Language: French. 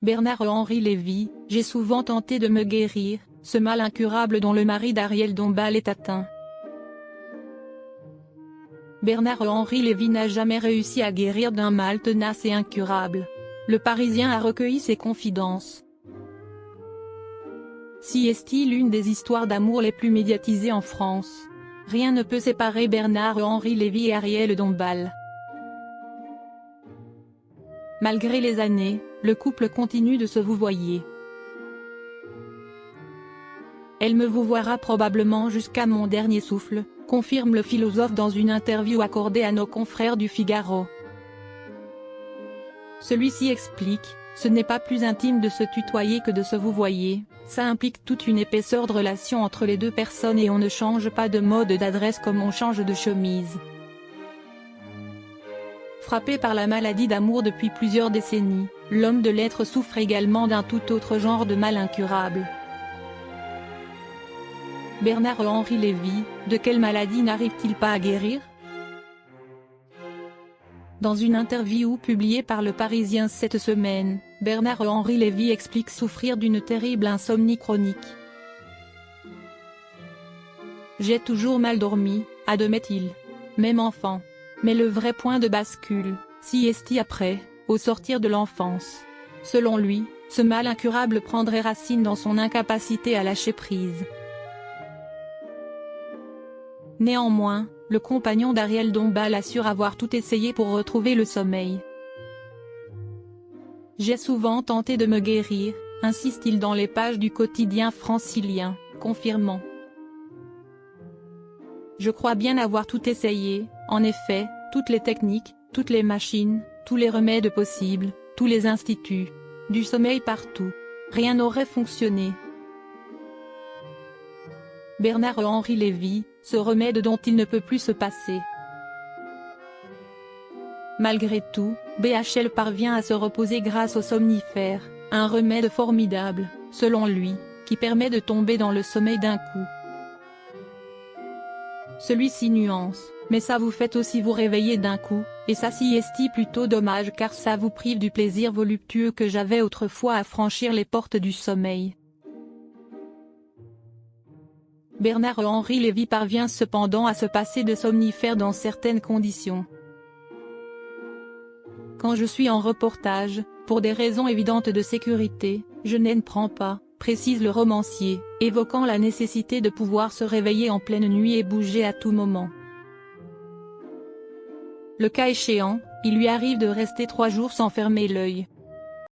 Bernard-Henri Lévy, j'ai souvent tenté de me guérir, ce mal incurable dont le mari d'Ariel Dombal est atteint. Bernard-Henri Lévy n'a jamais réussi à guérir d'un mal tenace et incurable. Le Parisien a recueilli ses confidences. Si est-il l'une des histoires d'amour les plus médiatisées en France. Rien ne peut séparer Bernard-Henri Lévy et Ariel Dombal. Malgré les années, le couple continue de se vouvoyer. Elle me vouvoiera probablement jusqu'à mon dernier souffle, confirme le philosophe dans une interview accordée à nos confrères du Figaro. Celui-ci explique, ce n'est pas plus intime de se tutoyer que de se vouvoyer, ça implique toute une épaisseur de relation entre les deux personnes et on ne change pas de mode d'adresse comme on change de chemise. Frappé par la maladie d'amour depuis plusieurs décennies, l'homme de lettres souffre également d'un tout autre genre de mal incurable. Bernard-Henri Lévy, de quelle maladie n'arrive-t-il pas à guérir? Dans une interview publiée par Le Parisien cette semaine, Bernard-Henri Lévy explique souffrir d'une terrible insomnie chronique. J'ai toujours mal dormi, admet-il. Même enfant. Mais le vrai point de bascule, si est après, au sortir de l'enfance. Selon lui, ce mal incurable prendrait racine dans son incapacité à lâcher prise. Néanmoins, le compagnon d'Ariel Dombal assure avoir tout essayé pour retrouver le sommeil. J'ai souvent tenté de me guérir, insiste-t-il dans les pages du quotidien francilien, confirmant. Je crois bien avoir tout essayé, en effet, toutes les techniques, toutes les machines, tous les remèdes possibles, tous les instituts. Du sommeil partout. Rien n'aurait fonctionné. Bernard-Henri Lévy, ce remède dont il ne peut plus se passer. Malgré tout, BHL parvient à se reposer grâce au somnifère, un remède formidable, selon lui, qui permet de tomber dans le sommeil d'un coup. Celui-ci nuance, mais ça vous fait aussi vous réveiller d'un coup, et ça si est plutôt dommage car ça vous prive du plaisir voluptueux que j'avais autrefois à franchir les portes du sommeil. Bernard-Henri Lévy parvient cependant à se passer de somnifères dans certaines conditions. Quand je suis en reportage, pour des raisons évidentes de sécurité, je n'en prends pas, précise le romancier, évoquant la nécessité de pouvoir se réveiller en pleine nuit et bouger à tout moment. Le cas échéant, il lui arrive de rester 3 jours sans fermer l'œil.